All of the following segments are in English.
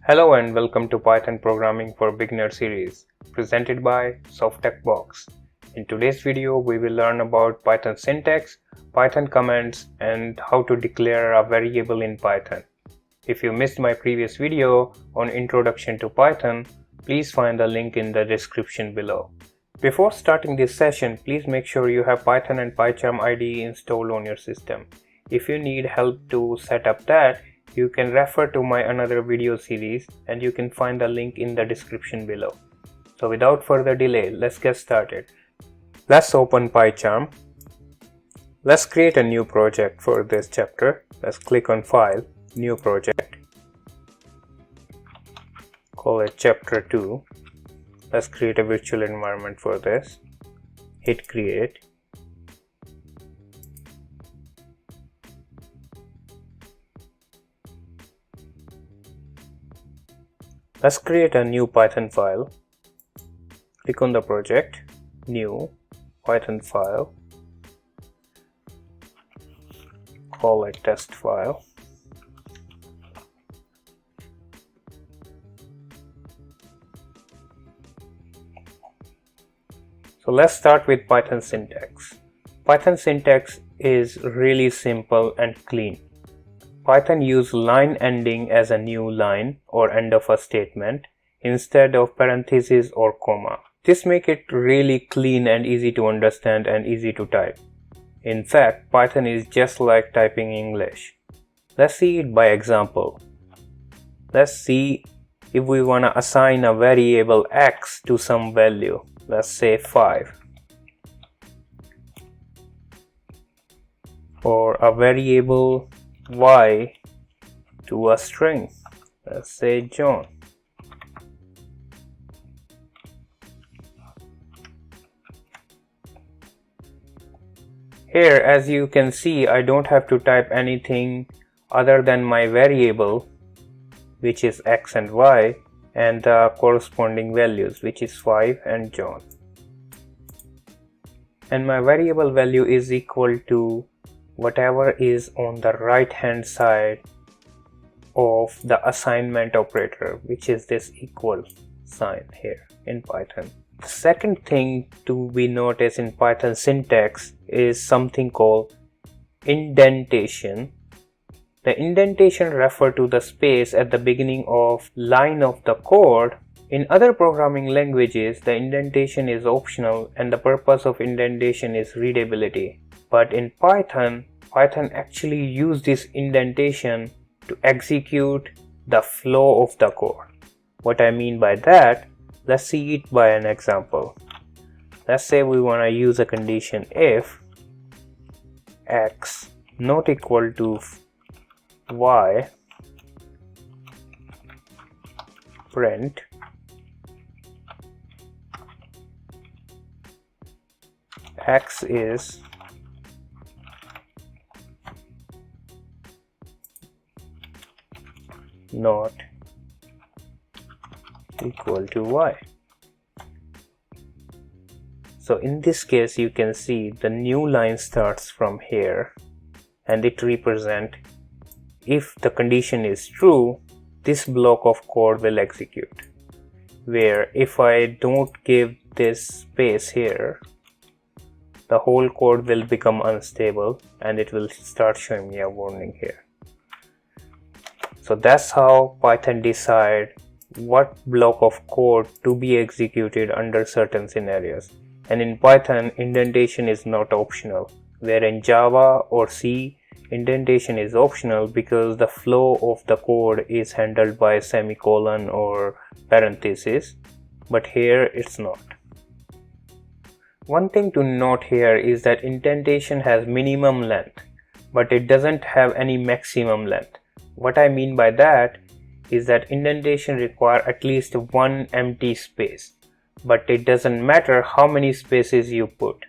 Hello and welcome to Python Programming for Beginner series presented by SoftTechBox. In today's video, we will learn about Python syntax, Python commands, and how to declare a variable in Python. If you missed my previous video on Introduction to Python, please find the link in the description below. Before starting this session, please make sure you have Python and PyCharm IDE installed on your system. If you need help to set up that, you can refer to my another video series and you can find the link in the description below. So without further delay, let's get started. Let's open PyCharm. Let's create a new project for this chapter. Let's click on File, New Project. Call it Chapter 2. Let's create a virtual environment for this. Hit Create. Let's create a new Python file. Click on the project, New Python file. Call it test file. So let's start with Python syntax. Python syntax is really simple and clean. Python uses line ending as a new line or end of a statement instead of parentheses or comma. This makes it really clean and easy to understand and easy to type. In fact, Python is just like typing English. Let's see it by example. Let's see if we want to assign a variable x to some value. Let's say 5. Or a variable y to a string, let's say John. Here, as you can see, I don't have to type anything other than my variable, which is x and y, and the corresponding values, which is 5 and John. And my variable value is equal to whatever is on the right hand side of the assignment operator, which is this equal sign here in Python. The second thing to be noticed in Python syntax is something called indentation. The indentation refers to the space at the beginning of line of the code. In other programming languages, the indentation is optional and the purpose of indentation is readability. But in Python actually uses this indentation to execute the flow of the code. What I mean by that, let's see it by an example. Let's say we want to use a condition if x not equal to y, print x is not equal to y. So in this case, you can see the new line starts from here and it represents if the condition is true, this block of code will execute. Where if I don't give this space here, the whole code will become unstable and it will start showing me a warning here. So that's how Python decides what block of code to be executed under certain scenarios. And in Python, indentation is not optional, where in Java or C, indentation is optional because the flow of the code is handled by semicolon or parentheses, but here it's not. One thing to note here is that indentation has minimum length, but it doesn't have any maximum length. What I mean by that is that indentation requires at least one empty space, but it doesn't matter how many spaces you put.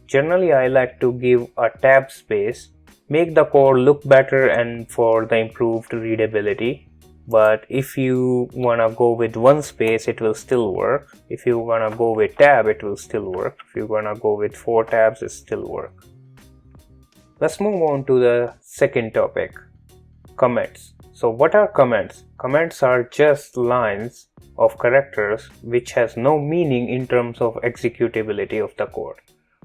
Generally, I like to give a tab space, make the code look better and for the improved readability. But if you wanna go with one space, it will still work. If you wanna go with tab, it will still work. If you wanna go with 4 tabs, it still work. Let's move on to the second topic, comments. So what are comments? Comments are just lines of characters which has no meaning in terms of executability of the code,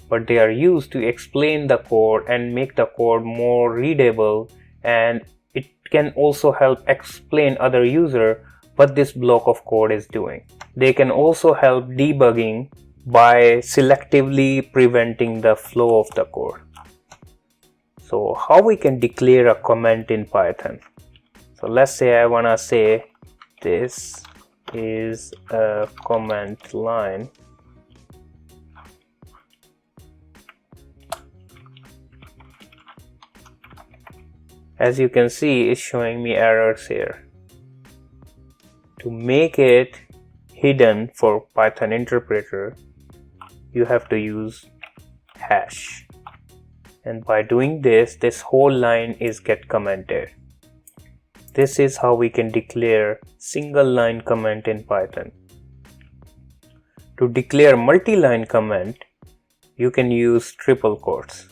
but they are used to explain the code and make the code more readable, and it can also help explain other user what this block of code is doing. They can also help debugging by selectively preventing the flow of the code. So how we can declare a comment in Python? So let's say I wanna say this is a comment line. As you can see, it's showing me errors here. To make it hidden for Python interpreter, you have to use hash. And by doing this, this whole line is get commented. This is how we can declare single line comment in Python. To declare multi-line comment, you can use triple quotes.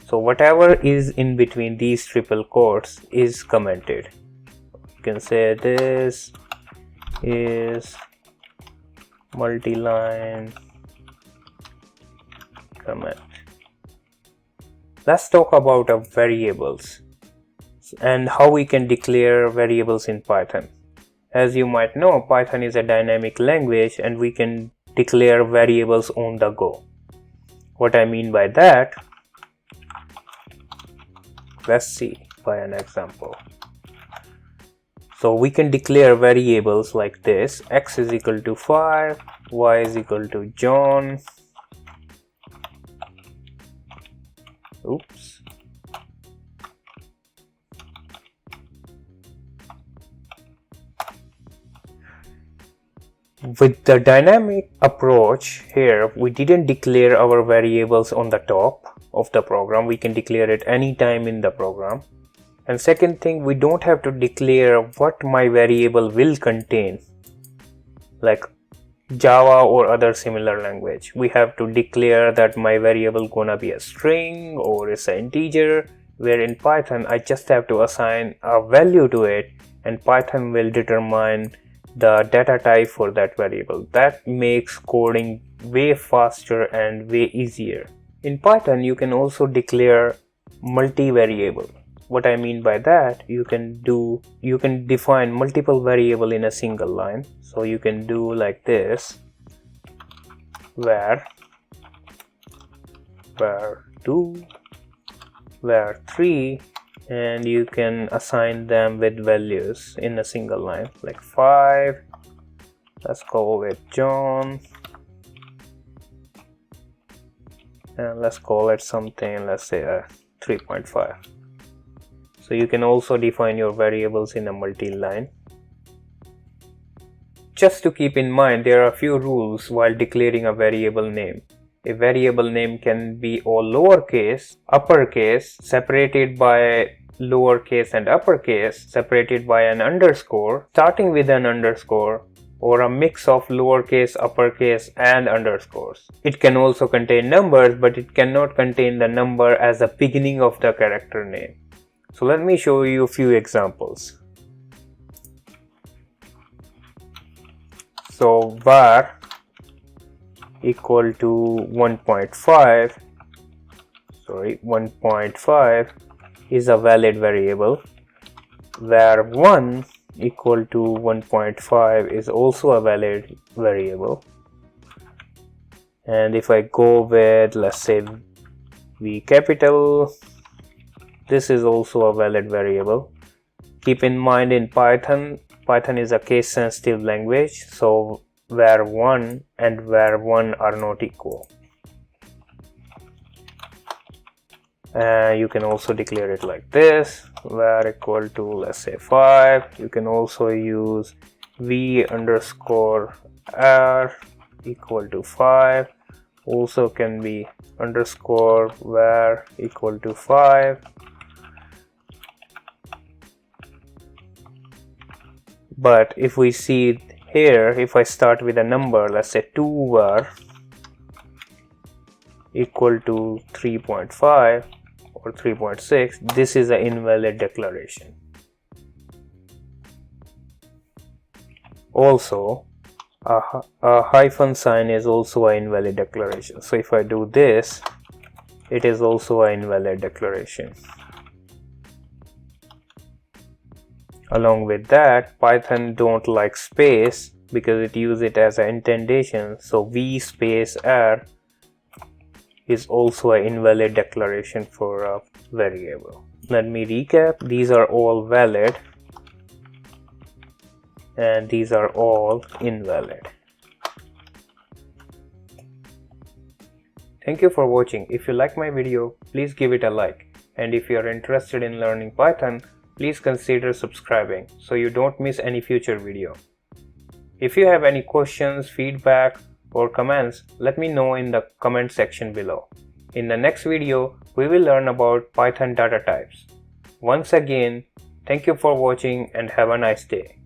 So whatever is in between these triple quotes is commented. You can say this is multi-line comment. Let's talk about variables and how we can declare variables in Python. As you might know, Python is a dynamic language and we can declare variables on the go. What I mean by that, let's see by an example. So we can declare variables like this: x is equal to 5, y is equal to John. Oops. With the dynamic approach here, we didn't declare our variables on the top of the program. We can declare it anytime in the program. And second thing, we don't have to declare what my variable will contain, like Java or other similar language. We have to declare that my variable gonna be a string or it's an integer, where in Python I just have to assign a value to it and Python will determine the data type for that variable. That makes coding way faster and way easier. In Python, you can also declare multi-variable. What I mean by that, you can define multiple variable in a single line. So you can do like this: var2, var3, and you can assign them with values in a single line, like 5. Let's go with John, and let's call it something, let's say 3.5. So you can also define your variables in a multi-line. Just to keep in mind, there are a few rules while declaring a variable name. A variable name can be all lowercase, uppercase, separated by lowercase and uppercase, separated by an underscore, starting with an underscore, or a mix of lowercase, uppercase and underscores. It can also contain numbers, but it cannot contain the number as the beginning of the character name. So let me show you a few examples. So var equal to 1.5 is a valid variable. Var1 equal to 1.5 is also a valid variable. And if I go with, let's say, V capital, this is also a valid variable. Keep in mind, in Python is a case sensitive language, so var1 and var1 are not equal. You can also declare it like this: var equal to, let's say, 5. You can also use v underscore r equal to 5. Also can be underscore var equal to 5. But if we see here, if I start with a number, let's say 2 var equal to 3.5, or or 3.6, this is an invalid declaration. Also, a hyphen sign is also an invalid declaration. So if I do this, it is also an invalid declaration. Along with that, Python don't like space because it uses it as an indentation. So v space r is also an invalid declaration for a variable. Let me recap. These are all valid and these are all invalid. Thank you for watching. If you like my video, please give it a like. And if you are interested in learning Python, please consider subscribing so you don't miss any future video. If you have any questions, feedback, or comments, let me know in the comment section below. In the next video, we will learn about Python data types. Once again, thank you for watching and have a nice day.